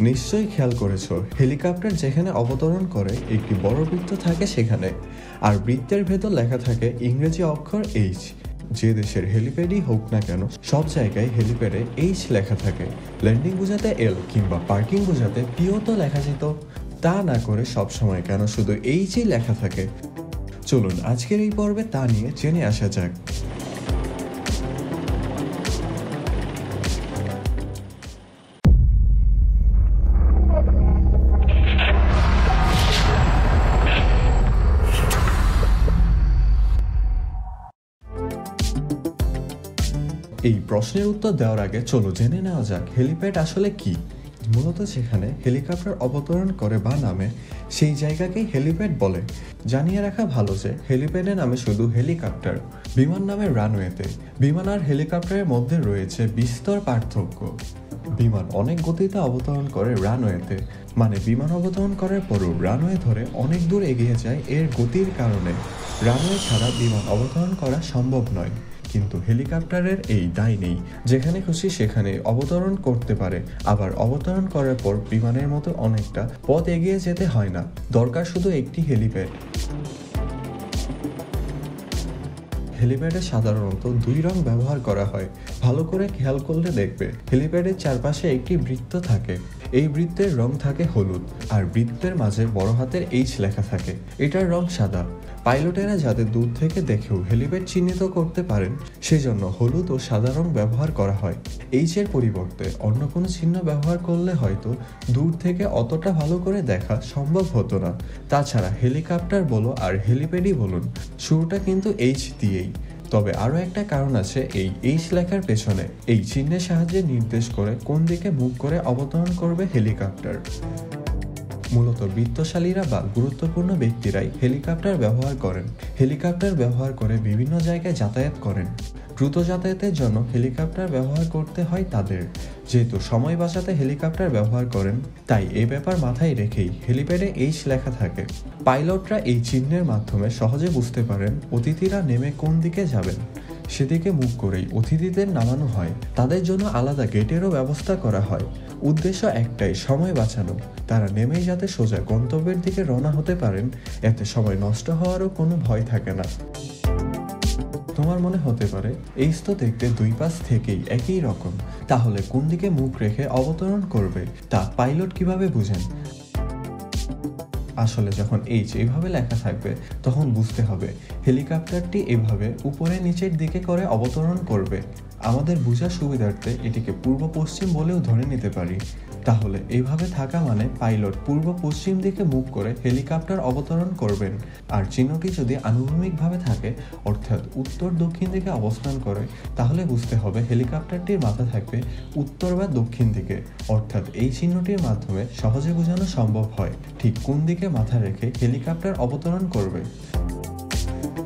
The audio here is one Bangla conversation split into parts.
নিশ্চয়ই খেয়াল করেছো, হেলিকপ্টার যেখানে অবতরণ করে একটি বড় বৃত্ত থাকে সেখানে, আর বৃত্তের ভেতর লেখা থাকে ইংরেজি অক্ষর এইচ। যে দেশের হেলিপ্যাডই হোক না কেন, সব জায়গায় হেলিপ্যাডে এইচ লেখা থাকে। ল্যান্ডিং বোঝাতে এল কিংবা পার্কিং বোঝাতে পিও তো লেখা যেত, তা না করে সবসময় কেন শুধু এইচই লেখা থাকে? চলুন আজকের এই পর্বে তা নিয়ে জেনে আসা যাক। এই প্রশ্নের উত্তর দেওয়ার আগে চলো জেনে নেওয়া যাক হেলিপ্যাড আসলে কি। মূলত যেখানে হেলিকপ্টার অবতরণ করে বা নামে সেই জায়গাকেই হেলিপ্যাড বলে। জানিয়ে রাখা ভালো যে হেলিপ্যাডের নামে শুধু হেলিকপ্টার, বিমান নামে রানওয়েতে। বিমান আর হেলিকপ্টারের মধ্যে রয়েছে বিস্তর পার্থক্য। বিমান অনেক গতিতে অবতরণ করে রানওয়েতে, মানে বিমান অবতরণ করার পরও রানওয়ে ধরে অনেক দূর এগিয়ে যায় এর গতির কারণে। রানওয়ে ছাড়া বিমান অবতরণ করা সম্ভব নয়। কিন্তু হেলিকপ্টারের এই দায় নেই, যেখানে খুশি সেখানে অবতরণ করতে পারে। আবার অবতরণ করার পর বিমানের মতো অনেকটা পথ এগিয়ে যেতে হয় না, দরকার শুধু একটি হেলিপ্যাড। হেলিপ্যাডে সাধারণত দুই রং ব্যবহার করা হয়। ভালো করে খেয়াল করলে দেখবে হেলিপ্যাডের চারপাশে একটি বৃত্ত থাকে। এই বৃত্তের রং থাকে হলুদ, আর বৃত্তের মাঝে বড় হাতের এইচ লেখা থাকে। এটার রং সাদা। পাইলটেরা যাতে দূর থেকে দেখেও হেলিপ্যাড চিহ্নিত করতে পারেন, সেজন্য হলুদ ও সাদা রং ব্যবহার করা হয়। এইচ এর পরিবর্তে অন্য কোনো চিহ্ন ব্যবহার করলে হয়তো দূর থেকে অতটা ভালো করে দেখা সম্ভব হতো না। তাছাড়া হেলিকপ্টার বলো আর হেলিপ্যাডই বলুন, শুরুটা কিন্তু এইচ দিয়েই। তবে আরও একটা কারণ আছে এই এইচ লেখার পেছনে। এই চিহ্নের সাহায্যে নির্দেশ করে কোন দিকে মুখ করে অবতরণ করবে হেলিকপ্টার। মূলত বিত্তশালীরা বা গুরুত্বপূর্ণ ব্যক্তিরাই হেলিকপ্টার ব্যবহার করেন। হেলিকপ্টার ব্যবহার করে বিভিন্ন জায়গায় যাতায়াত করেন। দ্রুত যাতায়াতের জন্য হেলিকপ্টার ব্যবহার করতে হয় তাদের। যেহেতু সময় বাঁচাতে হেলিকপ্টার ব্যবহার করেন, তাই এই ব্যাপার মাথায় রেখেই হেলিপ্যাডে এইচ লেখা থাকে। পাইলটরা এই চিহ্নের মাধ্যমে সহজে বুঝতে পারেন অতিথিরা নেমে কোন দিকে যাবেন। সেদিকে মুখ করেই অতিথিদের নামানো হয়। তাদের জন্য আলাদা গেটেরও ব্যবস্থা করা হয়। উদ্দেশ্য একটাই, সময় বাঁচানো। তারা নেমেই যাতে সোজা গন্তব্যের দিকে রওনা হতে পারেন, এতে সময় নষ্ট হওয়ারও কোনো ভয় থাকে না। তোমার মনে হতে পারে এইচ তো দেখতে দুই পাশ থেকেই একই রকম, তাহলে কোন দিকে মুখ রেখে অবতরণ করবে তা পাইলট কিভাবে বুঝেন? আসলে যখন এইচ এইভাবে লেখা থাকবে তখন বুঝতে হবে হেলিকপ্টারটি এভাবে উপরে নিচের দিকে করে অবতরণ করবে। আমাদের বোঝার সুবিধার্থে এটিকে পূর্ব পশ্চিম বলেও ধরে নিতে পারি। তাহলে এইভাবে থাকা মানে পাইলট পূর্ব পশ্চিম দিকে মুখ করে হেলিকপ্টার অবতরণ করবেন। আর চিহ্নটি যদি আনুভূমিকভাবে থাকে, অর্থাৎ উত্তর দক্ষিণ দিকে অবস্থান করে, তাহলে বুঝতে হবে হেলিকপ্টারটির মাথা থাকবে উত্তর বা দক্ষিণ দিকে। অর্থাৎ এই চিহ্নটির মাধ্যমে সহজে বোঝানো সম্ভব হয় ঠিক কোন দিকে মাথা রেখে হেলিকপ্টার অবতরণ করবে।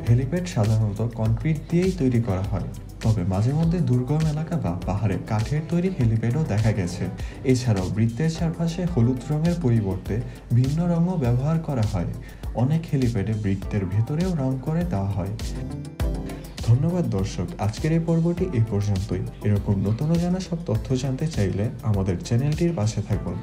হেলিপ্যাড সাধারণত কনক্রিট দিয়েই তৈরি করা হয়, তবে মাঝে মধ্যে দুর্গম এলাকা বা পাহাড়ে কাঠের তৈরি হেলিপ্যাডও দেখা গেছে। এছাড়াও বৃত্তের চারপাশে হলুদ রঙের পরিবর্তে ভিন্ন রঙও ব্যবহার করা হয়। অনেক হেলিপ্যাডে বৃত্তের ভেতরেও রং করে দেওয়া হয়। ধন্যবাদ দর্শক, আজকের এই পর্বটি এই পর্যন্তই। এরকম নতুন জানা সব তথ্য জানতে চাইলে আমাদের চ্যানেলটির পাশে থাকুন।